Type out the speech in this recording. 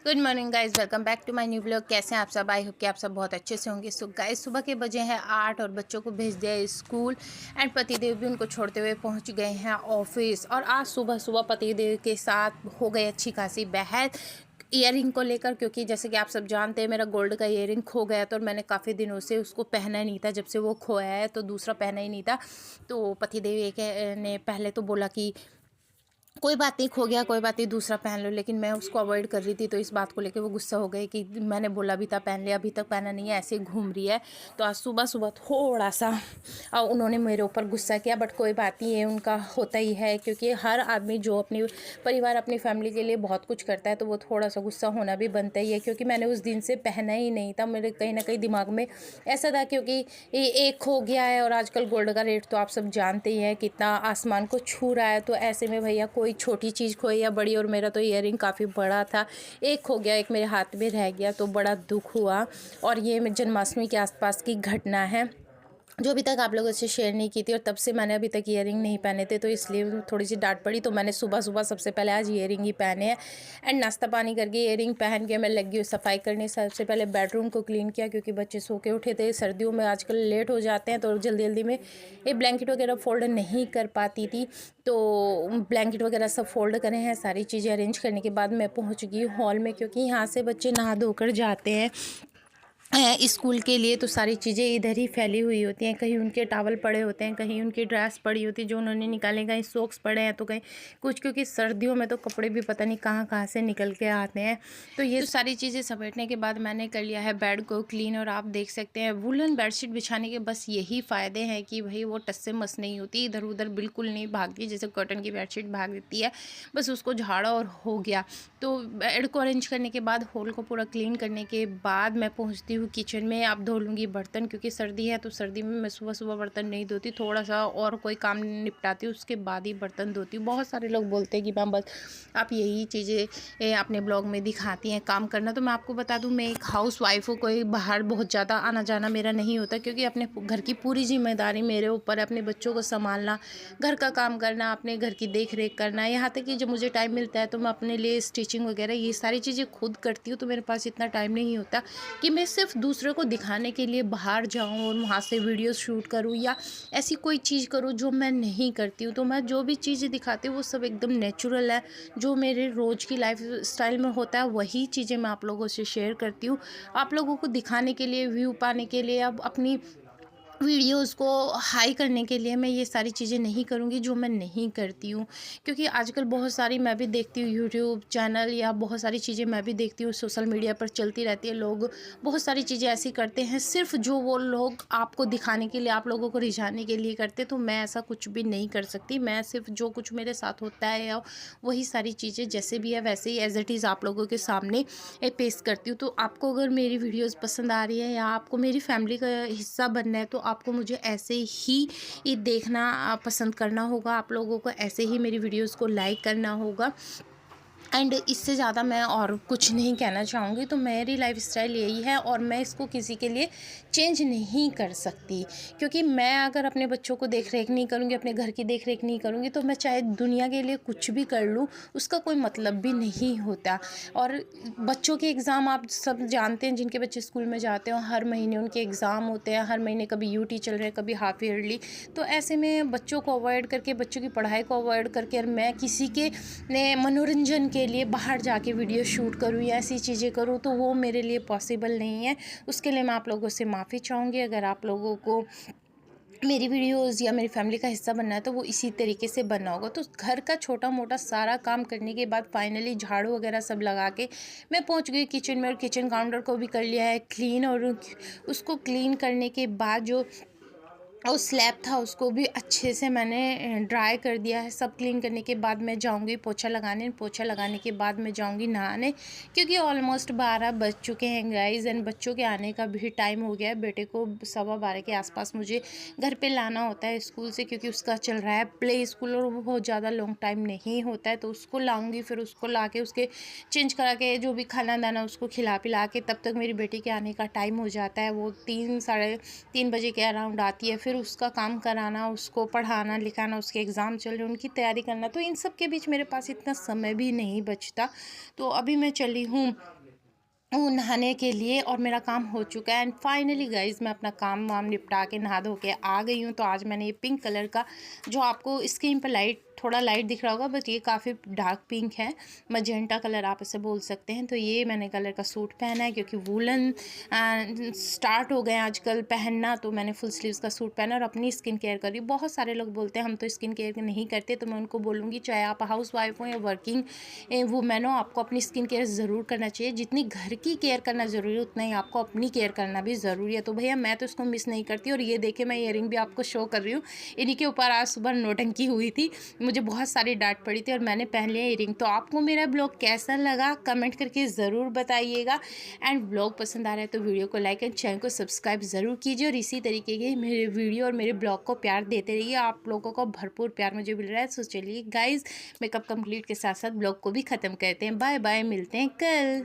Good morning guys, welcome back to my new blog. कैसे हैं आप सब? आई होप कि आप सब बहुत अच्छे से होंगे। सो गाइज, सुबह के बजे हैं 8 और बच्चों को भेज दिया है स्कूल एंड पतिदेव भी उनको छोड़ते हुए पहुंच गए हैं ऑफिस। और आज सुबह सुबह पतिदेव के साथ हो गई अच्छी खासी बहस ईयरिंग को लेकर, क्योंकि जैसे कि आप सब जानते हैं मेरा गोल्ड का ईयरिंग खो गया था और मैंने काफ़ी दिनों से उसको पहना नहीं था। जब से वो खोया है तो दूसरा पहना ही नहीं था। तो पतिदेव एक ने पहले तो बोला कि कोई बात नहीं, खो गया कोई बात नहीं, दूसरा पहन लो। लेकिन मैं उसको अवॉइड कर रही थी, तो इस बात को लेके वो गुस्सा हो गए कि मैंने बोला भी था पहन लिया, अभी तक पहना नहीं है, ऐसे ही घूम रही है। तो आज सुबह सुबह थोड़ा सा उन्होंने मेरे ऊपर गुस्सा किया। बट कोई बात नहीं, ये उनका होता ही है, क्योंकि हर आदमी जो अपनी परिवार अपनी फैमिली के लिए बहुत कुछ करता है तो वो थोड़ा सा गुस्सा होना भी बनता ही है। क्योंकि मैंने उस दिन से पहना ही नहीं था, मेरे कहीं ना कहीं दिमाग में ऐसा था, क्योंकि ये एक हो गया है और आजकल गोल्ड का रेट तो आप सब जानते ही हैं कितना आसमान को छू रहा है। तो ऐसे में भैया कोई छोटी चीज़ खोई या बड़ी, और मेरा तो ईयरिंग काफ़ी बड़ा था, एक हो गया, एक मेरे हाथ में रह गया, तो बड़ा दुख हुआ। और ये जन्माष्टमी के आसपास की घटना है जो अभी तक आप लोगों से शेयर नहीं की थी, और तब से मैंने अभी तक ईयरिंग नहीं पहने थे, तो इसलिए थोड़ी सी डांट पड़ी। तो मैंने सुबह सुबह सबसे पहले आज ईयरिंग ही पहने हैं एंड नाश्ता पानी करके ईयरिंग पहन के मैं लगी हूँ सफाई करने। सबसे पहले बेडरूम को क्लीन किया, क्योंकि बच्चे सो के उठे थे। सर्दियों में आजकल लेट हो जाते हैं तो जल्दी जल्दी में ये ब्लैंकेट वगैरह फोल्ड नहीं कर पाती थी। तो ब्लैंकेट वगैरह सब फोल्ड करे हैं, सारी चीज़ें अरेंज करने के बाद मैं पहुँच गई हॉल में, क्योंकि यहाँ से बच्चे नहा धोकर जाते हैं स्कूल के लिए। तो सारी चीज़ें इधर ही फैली हुई होती हैं, कहीं उनके टॉवल पड़े होते हैं, कहीं उनकी ड्रेस पड़ी होती है जो उन्होंने निकाले, कहीं सॉक्स पड़े हैं, तो कहीं कुछ, क्योंकि सर्दियों में तो कपड़े भी पता नहीं कहाँ कहाँ से निकल के आते हैं। तो ये सारी चीज़ें समेटने के बाद मैंने कर लिया है बेड को क्लीन। और आप देख सकते हैं वुलन बेडशीट बिछाने के बस यही फ़ायदे हैं कि भाई वो टस से मस नहीं होती, इधर उधर बिल्कुल नहीं भागती, जैसे कॉटन की बेडशीट भाग देती है। बस उसको झाड़ा और हो गया। तो बेड को अरेंज करने के बाद, हॉल को पूरा क्लीन करने के बाद मैं पहुंचती हूँ किचन में। अब धो लूँगी बर्तन, क्योंकि सर्दी है तो सर्दी में मैं सुबह सुबह बर्तन नहीं धोती, थोड़ा सा और कोई काम निपटाती हूँ उसके बाद ही बर्तन धोती हूँ। बहुत सारे लोग बोलते हैं कि मैम बस आप यही चीज़ें अपने ब्लॉग में दिखाती हैं काम करना। तो मैं आपको बता दूँ, मैं एक हाउस वाइफ हूँ, कोई बाहर बहुत ज़्यादा आना जाना मेरा नहीं होता, क्योंकि अपने घर की पूरी जिम्मेदारी मेरे ऊपर है। अपने बच्चों को संभालना, घर का काम करना, अपने घर की देख रेख करना, यहाँ तक कि जब मुझे टाइम मिलता है तो मैं अपने लिए स्टिचिंग वगैरह ये सारी चीज़ें खुद करती हूँ। तो मेरे पास इतना टाइम नहीं होता कि मैं सिर्फ दूसरे को दिखाने के लिए बाहर जाऊँ और वहाँ से वीडियो शूट करूँ या ऐसी कोई चीज़ करूँ जो मैं नहीं करती हूँ। तो मैं जो भी चीज़ें दिखाती हूँ वो सब एकदम नेचुरल है, जो मेरे रोज़ की लाइफ स्टाइल में होता है वही चीज़ें मैं आप लोगों से शेयर करती हूँ। आप लोगों को दिखाने के लिए, व्यू पाने के लिए, अब अपनी वीडियोज़ को हाई करने के लिए मैं ये सारी चीज़ें नहीं करूँगी जो मैं नहीं करती हूँ। क्योंकि आजकल बहुत सारी मैं भी देखती हूँ यूट्यूब चैनल, या बहुत सारी चीज़ें मैं भी देखती हूँ सोशल मीडिया पर चलती रहती है। लोग बहुत सारी चीज़ें ऐसी करते हैं सिर्फ जो वो लोग आपको दिखाने के लिए, आप लोगों को रिझाने के लिए करते। तो मैं ऐसा कुछ भी नहीं कर सकती। मैं सिर्फ जो कुछ मेरे साथ होता है या वही सारी चीज़ें जैसे भी है वैसे ही एज इट इज़ आप लोगों के सामने पेश करती हूँ। तो आपको अगर मेरी वीडियोज़ पसंद आ रही है या आपको मेरी फैमिली का हिस्सा बनना है, तो आपको मुझे ऐसे ही ये देखना पसंद करना होगा। आप लोगों को ऐसे ही मेरी वीडियोज़ को लाइक करना होगा। एंड इससे ज़्यादा मैं और कुछ नहीं कहना चाहूँगी। तो मेरी लाइफ़स्टाइल यही है और मैं इसको किसी के लिए चेंज नहीं कर सकती, क्योंकि मैं अगर अपने बच्चों को देख रेख नहीं करूँगी, अपने घर की देख रेख नहीं करूँगी, तो मैं चाहे दुनिया के लिए कुछ भी कर लूँ उसका कोई मतलब भी नहीं होता। और बच्चों के एग्ज़ाम आप सब जानते हैं, जिनके बच्चे स्कूल में जाते हो हर महीने उनके एग्ज़ाम होते हैं, हर महीने कभी यूटी चल रहे हैं, कभी हाफ ईयरली। तो ऐसे में बच्चों को अवॉइड करके, बच्चों की पढ़ाई को अवॉइड करके, और मैं किसी के ने मनोरंजन के लिए बाहर जाके वीडियो शूट करूँ या ऐसी चीज़ें करूँ, तो वो मेरे लिए पॉसिबल नहीं है। उसके लिए मैं आप लोगों से माफ़ी चाहूँगी। अगर आप लोगों को मेरी वीडियोज़ या मेरी फैमिली का हिस्सा बनना है तो वो इसी तरीके से बनना होगा। तो घर का छोटा मोटा सारा काम करने के बाद फाइनली झाड़ू वगैरह सब लगा के मैं पहुंच गई किचन में, और किचन काउंटर को भी कर लिया है क्लीन। और उसको क्लीन करने के बाद जो और स्लैब था उसको भी अच्छे से मैंने ड्राई कर दिया है। सब क्लीन करने के बाद मैं जाऊंगी पोछा लगाने, पोछा लगाने के बाद मैं जाऊंगी नहाने, क्योंकि ऑलमोस्ट 12 बज चुके हैं गाइस। एंड बच्चों के आने का भी टाइम हो गया है। बेटे को 12:15 के आसपास मुझे घर पे लाना होता है स्कूल से, क्योंकि उसका चल रहा है प्ले स्कूल और वो बहुत ज़्यादा लॉन्ग टाइम नहीं होता है। तो उसको लाऊंगी, फिर उसको ला के उसके चेंज करा के जो भी खाना दाना उसको खिला पिला के, तब तक मेरी बेटी के आने का टाइम हो जाता है। वो 3 साढ़े 3 बजे के अराउंड आती है। फिर उसका काम कराना, उसको पढ़ाना लिखाना, उसके एग्ज़ाम चल रहे उनकी तैयारी करना, तो इन सब के बीच मेरे पास इतना समय भी नहीं बचता। तो अभी मैं चली हूँ नहाने के लिए और मेरा काम हो चुका है। एंड फाइनली गाइज़ मैं अपना काम वाम निपटा के नहा धो के आ गई हूँ। तो आज मैंने ये पिंक कलर का, जो आपको स्क्रीन पर थोड़ा लाइट दिख रहा होगा, बट ये काफ़ी डार्क पिंक है, मजेंटा कलर आप इसे बोल सकते हैं। तो ये मैंने कलर का सूट पहना है, क्योंकि वूलन स्टार्ट हो गए हैं आजकल पहनना, तो मैंने फुल स्लीव्स का सूट पहना और अपनी स्किन केयर करी। बहुत सारे लोग बोलते हैं हम तो स्किन केयर नहीं करते, तो मैं उनको बोलूँगी चाहे आप हाउस वाइफ हो या वर्किंग वूमेन हो, आपको अपनी स्किन केयर ज़रूर करना चाहिए। जितनी घर की केयर करना ज़रूरी है, उतना ही आपको अपनी केयर करना भी ज़रूरी है। तो भैया मैं तो इसको मिस नहीं करती। और ये देखिए मैं ईयरिंग भी आपको शो कर रही हूँ, इन्हीं के ऊपर आज सुबह नोटंकी हुई थी, मुझे बहुत सारी डांट पड़ी थी और मैंने पहन लिया ईयरिंग। तो आपको मेरा ब्लॉग कैसा लगा कमेंट करके ज़रूर बताइएगा। एंड ब्लॉग पसंद आ रहा है तो वीडियो को लाइक एंड चैनल को सब्सक्राइब ज़रूर कीजिए, और इसी तरीके के मेरे वीडियो और मेरे ब्लॉग को प्यार देते रहिए। आप लोगों को भरपूर प्यार मुझे मिल रहा है। सो चलिए गाइज़, मेकअप कंप्लीट के साथ साथ ब्लॉग को भी ख़त्म करते हैं। बाय बाय, मिलते हैं कल।